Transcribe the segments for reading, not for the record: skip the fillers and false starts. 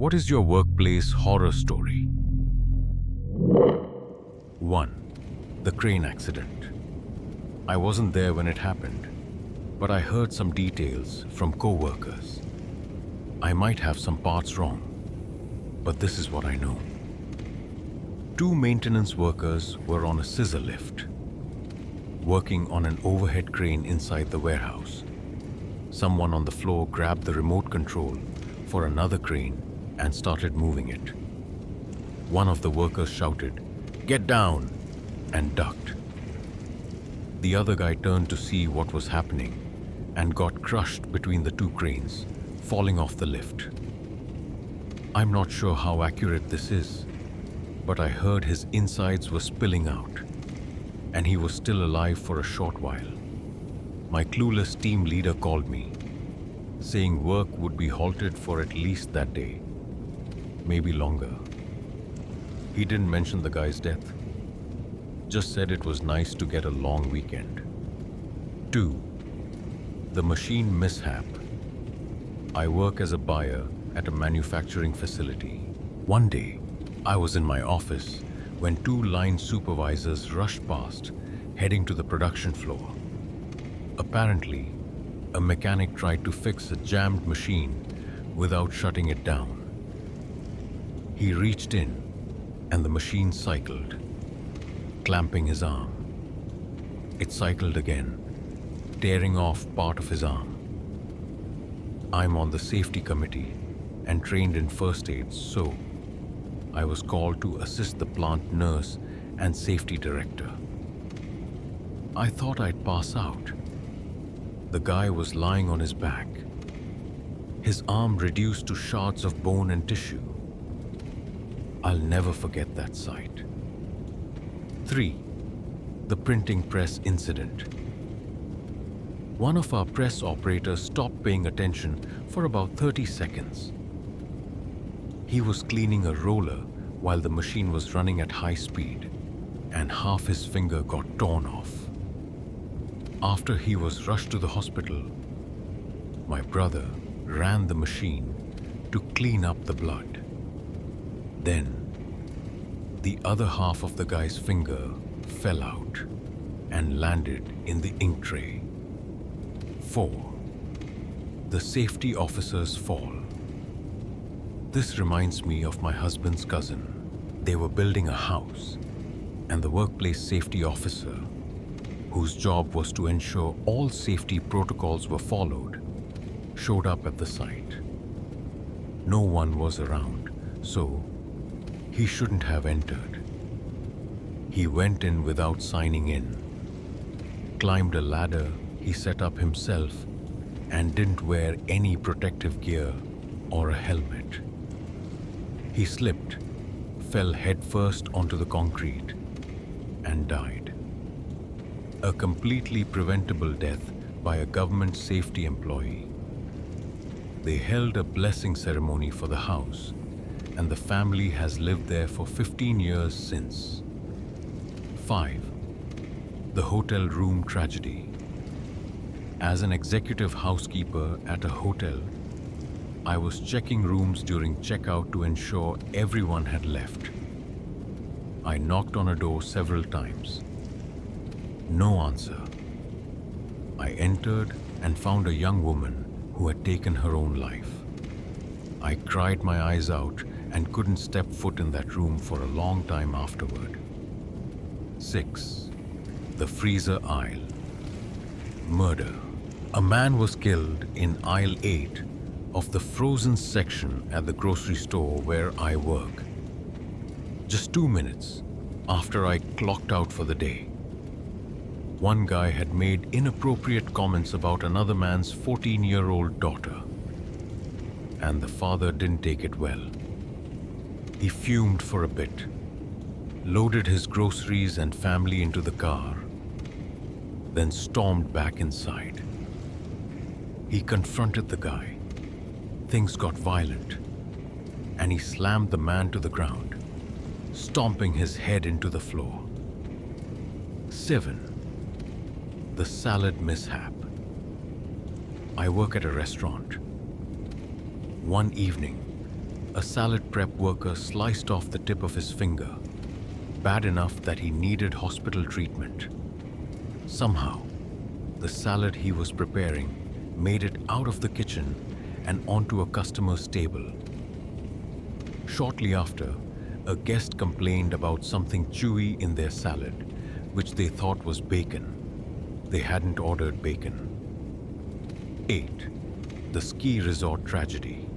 What is your workplace horror story? 1. The crane accident. I wasn't there when it happened, but I heard some details from co-workers. I might have some parts wrong, but this is what I know. 2 maintenance workers were on a scissor lift, working on an overhead crane inside the warehouse. Someone on the floor grabbed the remote control for another crane and started moving it. One of the workers shouted, "Get down!" and ducked. The other guy turned to see what was happening and got crushed between the 2 cranes, falling off the lift. I'm not sure how accurate this is, but I heard his insides were spilling out, and he was still alive for a short while. My clueless team leader called me, saying work would be halted for at least that day, maybe longer. He didn't mention the guy's death, just said it was nice to get a long weekend. 2. The machine mishap. I work as a buyer at a manufacturing facility. One day, I was in my office when 2 line supervisors rushed past, heading to the production floor. Apparently, a mechanic tried to fix a jammed machine without shutting it down. He reached in, and the machine cycled, clamping his arm. It cycled again, tearing off part of his arm. I'm on the safety committee and trained in first aid, so I was called to assist the plant nurse and safety director. I thought I'd pass out. The guy was lying on his back, his arm reduced to shards of bone and tissue. I'll never forget that sight. 3. The printing press incident. One of our press operators stopped paying attention for about 30 seconds. He was cleaning a roller while the machine was running at high speed, and half his finger got torn off. After he was rushed to the hospital, my brother ran the machine to clean up the blood. Then, the other half of the guy's finger fell out and landed in the ink tray. 4. The safety officer's fall. This reminds me of my husband's cousin. They were building a house, and the workplace safety officer, whose job was to ensure all safety protocols were followed, showed up at the site. No one was around, so he shouldn't have entered. He went in without signing in, climbed a ladder he set up himself, and didn't wear any protective gear or a helmet. He slipped, fell headfirst onto the concrete, and died. A completely preventable death by a government safety employee. They held a blessing ceremony for the house, and the family has lived there for 15 years since. 5. The hotel room tragedy. As an executive housekeeper at a hotel, I was checking rooms during checkout to ensure everyone had left. I knocked on a door several times. No answer. I entered and found a young woman who had taken her own life. I cried my eyes out and couldn't step foot in that room for a long time afterward. 6. The freezer aisle. Murder. A man was killed in aisle 8 of the frozen section at the grocery store where I work. Just 2 minutes after I clocked out for the day. One guy had made inappropriate comments about another man's 14-year-old daughter, and the father didn't take it well. He fumed for a bit, loaded his groceries and family into the car, then stormed back inside. He confronted the guy. Things got violent, and he slammed the man to the ground, stomping his head into the floor. 7. The salad mishap. I work at a restaurant. One evening, A salad prep worker sliced off the tip of his finger, bad enough that he needed hospital treatment. Somehow, the salad he was preparing made it out of the kitchen and onto a customer's table. Shortly after, a guest complained about something chewy in their salad, which they thought was bacon. They hadn't ordered bacon. 8. The ski resort tragedy.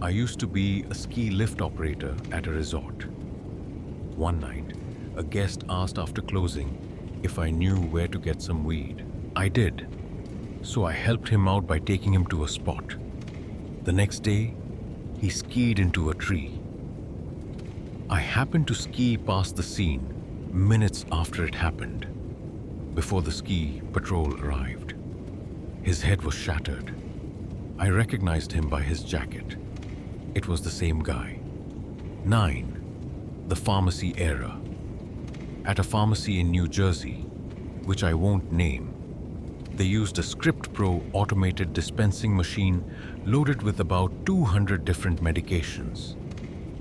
I used to be a ski lift operator at a resort. One night, a guest asked after closing if I knew where to get some weed. I did, so I helped him out by taking him to a spot. The next day, he skied into a tree. I happened to ski past the scene minutes after it happened, before the ski patrol arrived. His head was shattered. I recognized him by his jacket. It was the same guy. 9. The pharmacy era. At a pharmacy in New Jersey, which I won't name, they used a Script Pro automated dispensing machine loaded with about 200 different medications.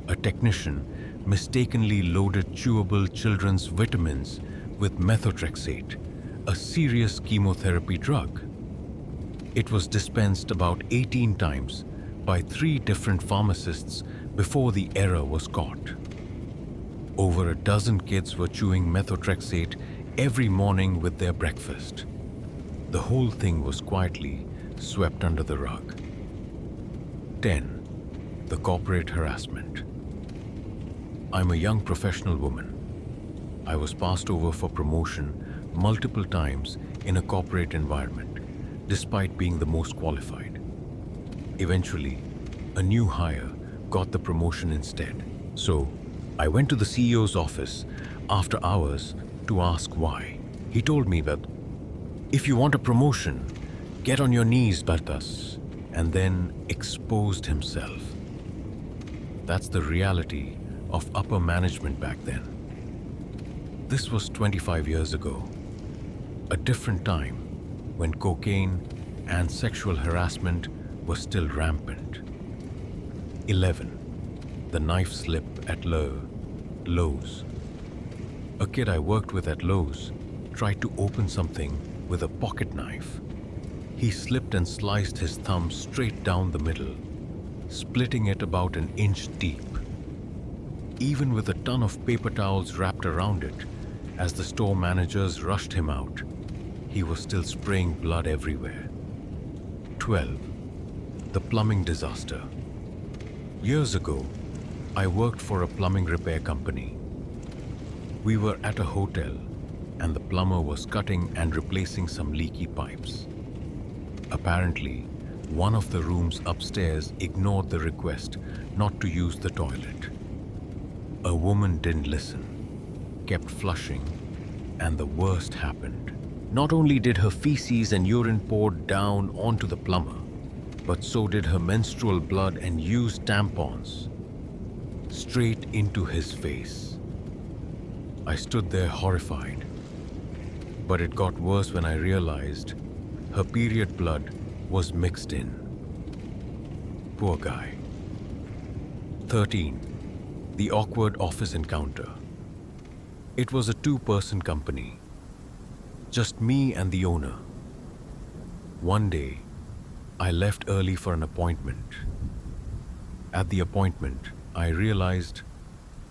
A technician mistakenly loaded chewable children's vitamins with methotrexate, a serious chemotherapy drug. It was dispensed about 18 times by 3 different pharmacists before the error was caught. Over a dozen kids were chewing methotrexate every morning with their breakfast. The whole thing was quietly swept under the rug. 10. The corporate harassment. I'm a young professional woman. I was passed over for promotion multiple times in a corporate environment, despite being the most qualified. Eventually, a new hire got the promotion instead. So, I went to the CEO's office after hours to ask why. He told me that if you want a promotion, get on your knees, Bartas, and then exposed himself. That's the reality of upper management back then. This was 25 years ago, a different time when cocaine and sexual harassment was still rampant. 11. The knife slip at Lowe's. A kid I worked with at Lowe's tried to open something with a pocket knife. He slipped and sliced his thumb straight down the middle, splitting it about an inch deep. Even with a ton of paper towels wrapped around it, as the store managers rushed him out, he was still spraying blood everywhere. 12. The plumbing disaster. Years ago, I worked for a plumbing repair company. We were at a hotel, and the plumber was cutting and replacing some leaky pipes. Apparently, one of the rooms upstairs ignored the request not to use the toilet. A woman didn't listen, kept flushing, and the worst happened. Not only did her feces and urine pour down onto the plumber, but so did her menstrual blood and used tampons, straight into his face. I stood there horrified. But it got worse when I realized her period blood was mixed in. Poor guy. 13. The awkward office encounter. It was a 2-person company. Just me and the owner. One day, I left early for an appointment. At the appointment, I realized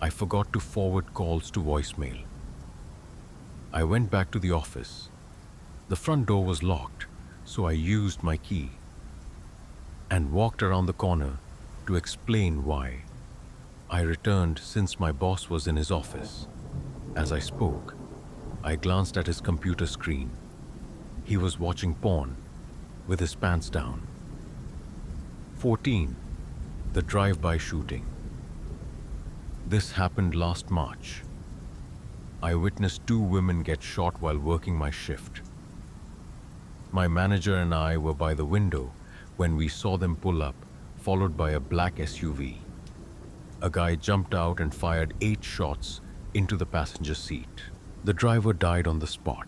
I forgot to forward calls to voicemail. I went back to the office. The front door was locked, so I used my key and walked around the corner to explain why. I returned since my boss was in his office. As I spoke, I glanced at his computer screen. He was watching porn with his pants down. 14. The drive-by shooting. This happened last March. I witnessed 2 women get shot while working my shift. My manager and I were by the window when we saw them pull up, followed by a black SUV. A guy jumped out and fired 8 shots into the passenger seat. The driver died on the spot.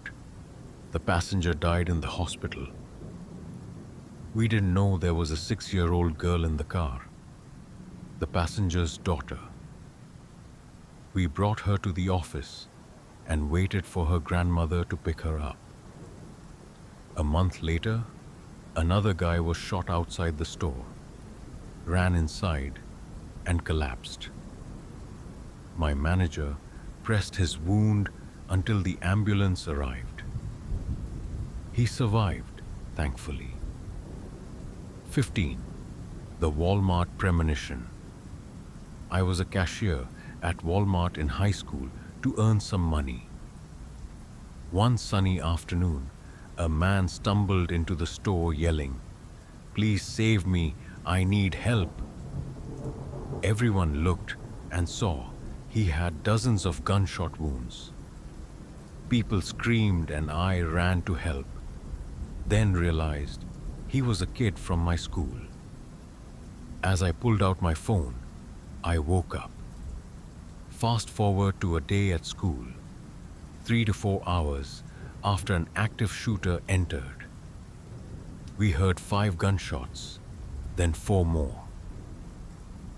The passenger died in the hospital. We didn't know there was a 6-year-old girl in the car. the passenger's daughter. We brought her to the office and waited for her grandmother to pick her up. A month later, another guy was shot outside the store, ran inside, and collapsed. My manager pressed his wound until the ambulance arrived. He survived, thankfully. 15. The Walmart Premonition. I was a cashier at Walmart in high school to earn some money. One sunny afternoon, a man stumbled into the store yelling, "Please save me, I need help." Everyone looked and saw he had dozens of gunshot wounds. People screamed and I ran to help, then realized he was a kid from my school. As I pulled out my phone, I woke up. Fast forward to a day at school, 3 to 4 hours after an active shooter entered. We heard 5 gunshots, then 4 more.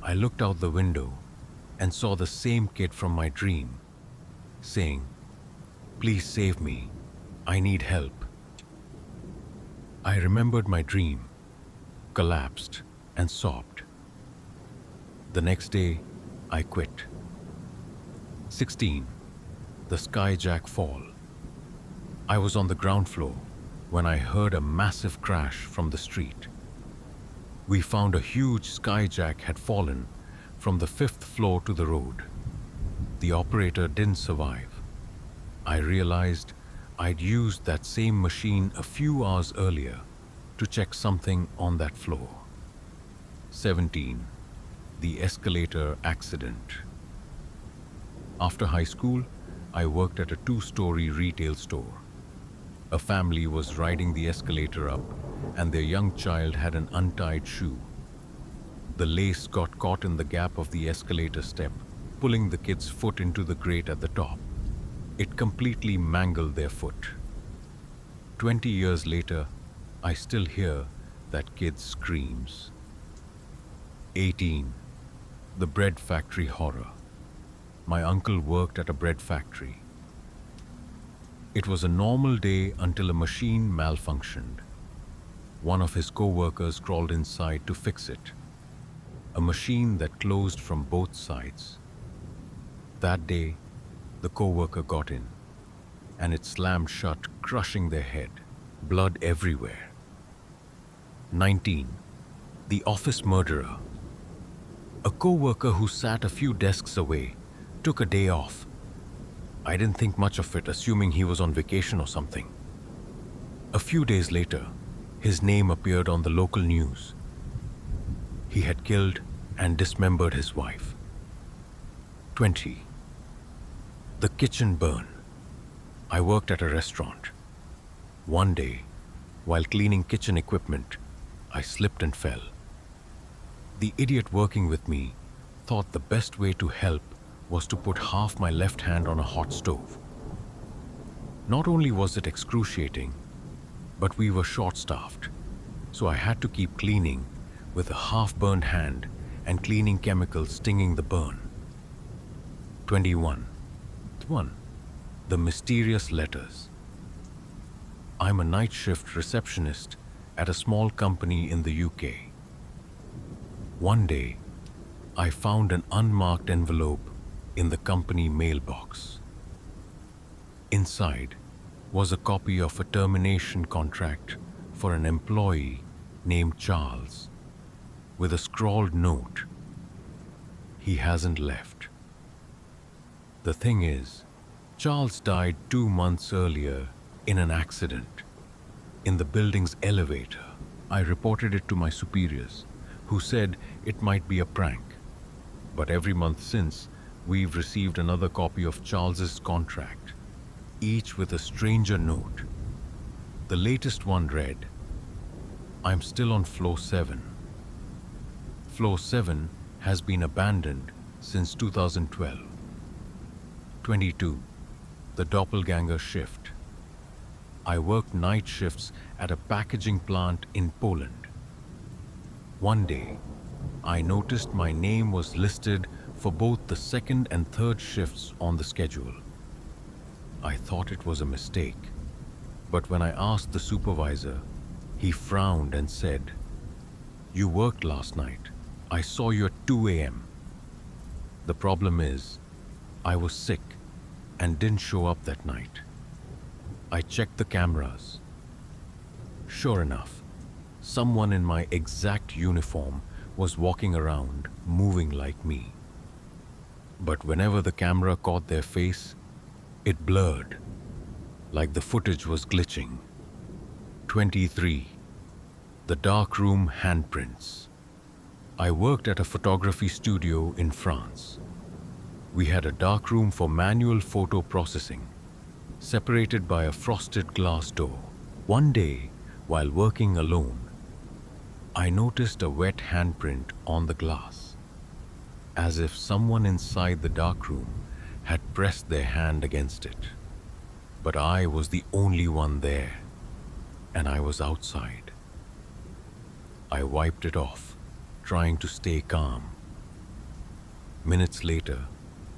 I looked out the window and saw the same kid from my dream, saying, "Please save me, I need help." I remembered my dream, collapsed, and sobbed. The next day, I quit. 16. The Skyjack Fall. I was on the ground floor when I heard a massive crash from the street. We found a huge skyjack had fallen from the 5th floor to the road. The operator didn't survive. I realized I'd used that same machine a few hours earlier to check something on that floor. 17. The Escalator Accident. After high school, I worked at a 2-story retail store. A family was riding the escalator up, and their young child had an untied shoe. The lace got caught in the gap of the escalator step, pulling the kid's foot into the grate at the top. It completely mangled their foot. 20 years later, I still hear that kid's screams. 18. The Bread Factory Horror. My uncle worked at a bread factory. It was a normal day until a machine malfunctioned. One of his co-workers crawled inside to fix it. A machine that closed from both sides. That day, the co-worker got in, and it slammed shut, crushing their head, blood everywhere. 19. The Office Murderer. A co-worker who sat a few desks away took a day off. I didn't think much of it, assuming he was on vacation or something. A few days later, his name appeared on the local news. He had killed and dismembered his wife. 20. The Kitchen Burn. I worked at a restaurant. One day, while cleaning kitchen equipment, I slipped and fell. The idiot working with me thought the best way to help was to put half my left hand on a hot stove. Not only was it excruciating, but we were short-staffed, so I had to keep cleaning with a half-burned hand and cleaning chemicals stinging the burn. 21. 1. The Mysterious Letters. I'm a night shift receptionist at a small company in the UK. One day, I found an unmarked envelope in the company mailbox. Inside was a copy of a termination contract for an employee named Charles, with a scrawled note. He hasn't left. The thing is, Charles died 2 months earlier in an accident in the building's elevator. I reported it to my superiors, who said it might be a prank. But every month since, we've received another copy of Charles's contract, each with a stranger note. The latest one read, "I'm still on floor 7. Floor 7 has been abandoned since 2012. 22. The Doppelganger Shift. I worked night shifts at a packaging plant in Poland. One day, I noticed my name was listed for both the second and third shifts on the schedule. I thought it was a mistake, but when I asked the supervisor, he frowned and said, "You worked last night. I saw you at 2 a.m. The problem is, I was sick and didn't show up that night. I checked the cameras. Sure enough, someone in my exact uniform was walking around, moving like me. But whenever the camera caught their face, it blurred, like the footage was glitching." 23. The darkroom handprints. I worked at a photography studio in France. We had a darkroom for manual photo processing, separated by a frosted glass door. One day, while working alone, I noticed a wet handprint on the glass, as if someone inside the darkroom had pressed their hand against it. But I was the only one there, and I was outside. I wiped it off, trying to stay calm. Minutes later,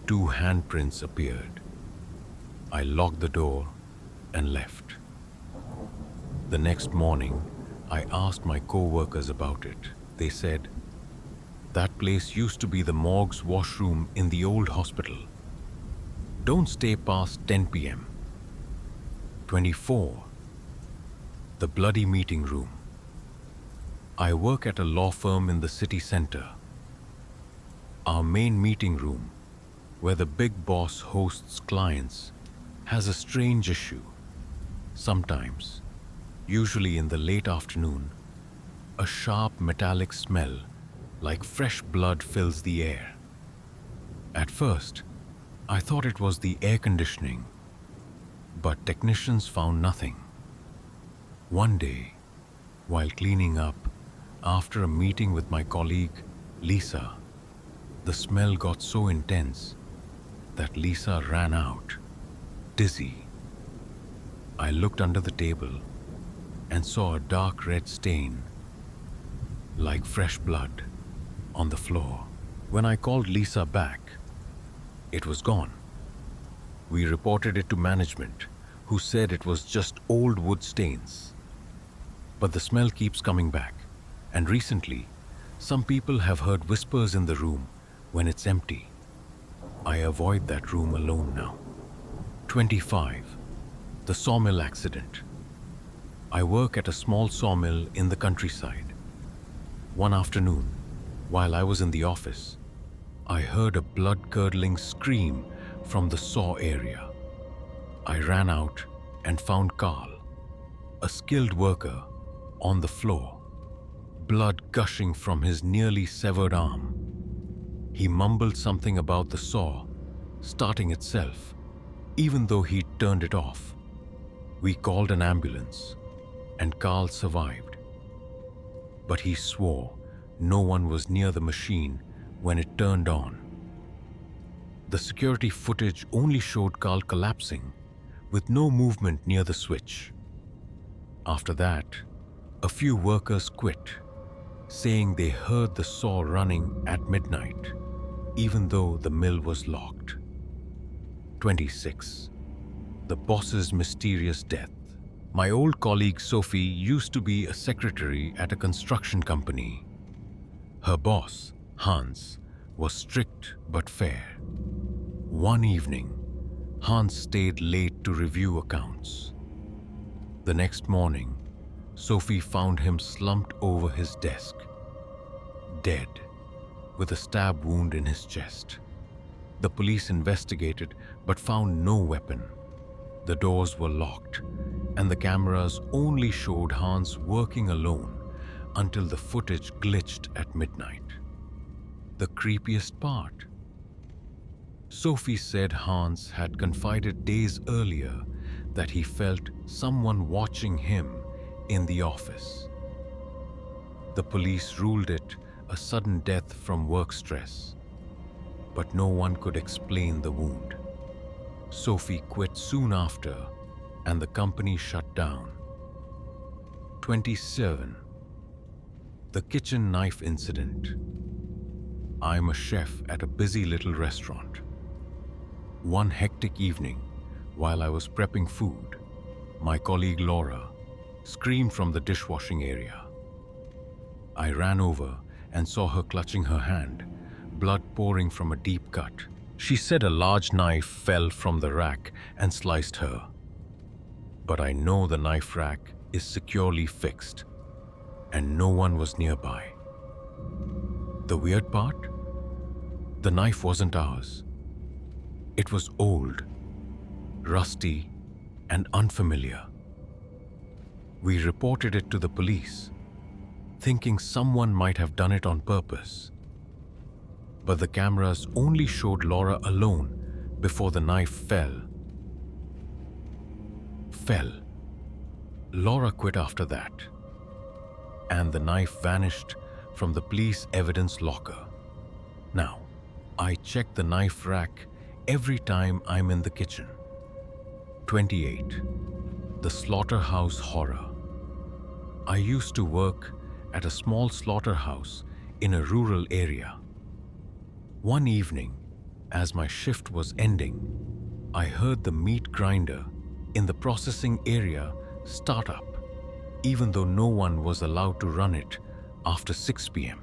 2 handprints appeared. I locked the door and left. The next morning, I asked my co-workers about it. They said, "That place used to be the morgue's washroom in the old hospital. Don't stay past 10 p.m. 24. The bloody meeting room. I work at a law firm in the city center. Our main meeting room, where the big boss hosts clients, has a strange issue. Sometimes, usually in the late afternoon, a sharp metallic smell like fresh blood fills the air. At first, I thought it was the air conditioning, but technicians found nothing. One day, while cleaning up, after a meeting with my colleague, Lisa, the smell got so intense that Lisa ran out, dizzy. I looked under the table and saw a dark red stain, like fresh blood, on the floor. When I called Lisa back, it was gone. We reported it to management, who said it was just old wood stains. But the smell keeps coming back, and recently, some people have heard whispers in the room when it's empty. I avoid that room alone now. 25. The sawmill accident. I work at a small sawmill in the countryside. One afternoon, while I was in the office, I heard a blood-curdling scream from the saw area. I ran out and found Carl, a skilled worker, on the floor, blood gushing from his nearly severed arm. He mumbled something about the saw starting itself, even though he'd turned it off. We called an ambulance, and Carl survived. But he swore no one was near the machine when it turned on. The security footage only showed Carl collapsing, with no movement near the switch. After that, a few workers quit, saying they heard the saw running at midnight, even though the mill was locked. 26. The boss's mysterious death. My old colleague Sophie used to be a secretary at a construction company. Her boss, Hans, was strict but fair. One evening, Hans stayed late to review accounts. The next morning, Sophie found him slumped over his desk, dead, with a stab wound in his chest. The police investigated but found no weapon. The doors were locked, and the cameras only showed Hans working alone until the footage glitched at midnight. The creepiest part: Sophie said Hans had confided days earlier that he felt someone watching him in the office. The police ruled it a sudden death from work stress, but no one could explain the wound. Sophie quit soon after, and the company shut down. 27. The kitchen knife incident. I'm a chef at a busy little restaurant. One hectic evening, while I was prepping food, my colleague Laura screamed from the dishwashing area. I ran over and saw her clutching her hand, blood pouring from a deep cut. She said a large knife fell from the rack and sliced her. But I know the knife rack is securely fixed, and no one was nearby. The weird part? The knife wasn't ours. It was old, rusty, and unfamiliar. We reported it to the police, thinking someone might have done it on purpose. But the cameras only showed Laura alone before the knife fell. Laura quit after that, and the knife vanished from the police evidence locker. Now, I check the knife rack every time I'm in the kitchen. 28. The slaughterhouse horror. I used to work at a small slaughterhouse in a rural area. One evening, as my shift was ending, I heard the meat grinder in the processing area start up, even though no one was allowed to run it after 6 p.m.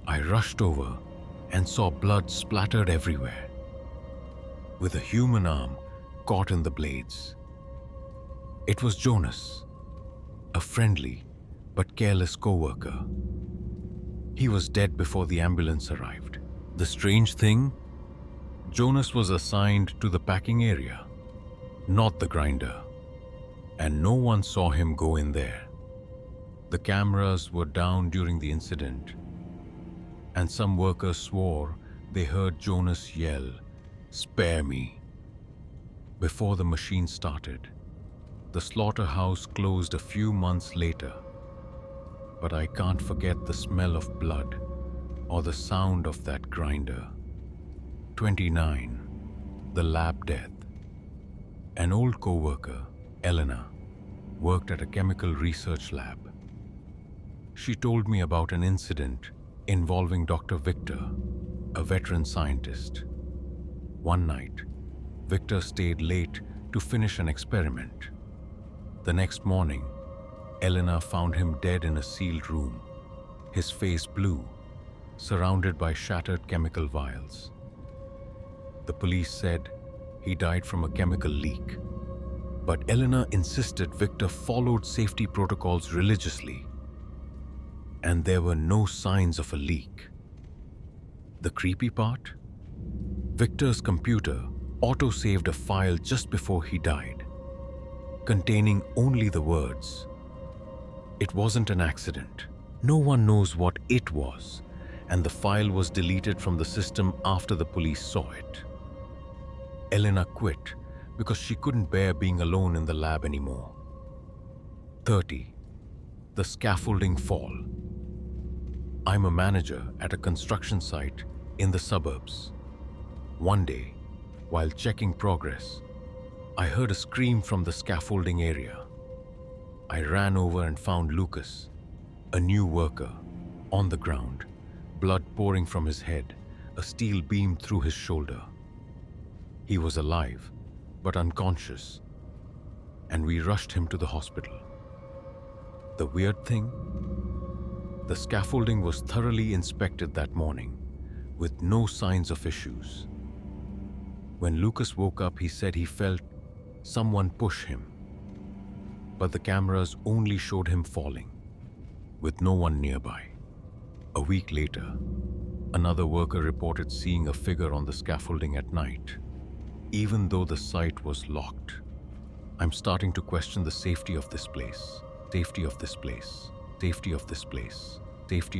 I rushed over and saw blood splattered everywhere, with a human arm caught in the blades. It was Jonas, a friendly but careless co-worker. He was dead before the ambulance arrived. The strange thing, Jonas was assigned to the packing area, not the grinder, and no one saw him go in there. The cameras were down during the incident, and some workers swore they heard Jonas yell, "Spare me," before the machine started. The slaughterhouse closed a few months later, but I can't forget the smell of blood or the sound of that grinder. 29. The lab death. An old co-worker, Elena, worked at a chemical research lab. She told me about an incident involving Dr. Victor, a veteran scientist. One night, Victor stayed late to finish an experiment. The next morning, Elena found him dead in a sealed room, his face blue, surrounded by shattered chemical vials. The police said he died from a chemical leak, but Elena insisted Victor followed safety protocols religiously, and there were no signs of a leak. The creepy part? Victor's computer auto-saved a file just before he died, containing only the words, "It wasn't an accident." No one knows what it was, and the file was deleted from the system after the police saw it. Elena quit because she couldn't bear being alone in the lab anymore. 30. The scaffolding fall. I'm a manager at a construction site in the suburbs. One day, while checking progress, I heard a scream from the scaffolding area. I ran over and found Lucas, a new worker, on the ground, blood pouring from his head, a steel beam through his shoulder. He was alive, but unconscious, and we rushed him to the hospital. The weird thing? The scaffolding was thoroughly inspected that morning, with no signs of issues. When Lucas woke up, he said he felt someone push him, but the cameras only showed him falling, with no one nearby. A week later, another worker reported seeing a figure on the scaffolding at night, even though the site was locked. I'm starting to question the safety of this place, safety of this place, safety of this place, safety of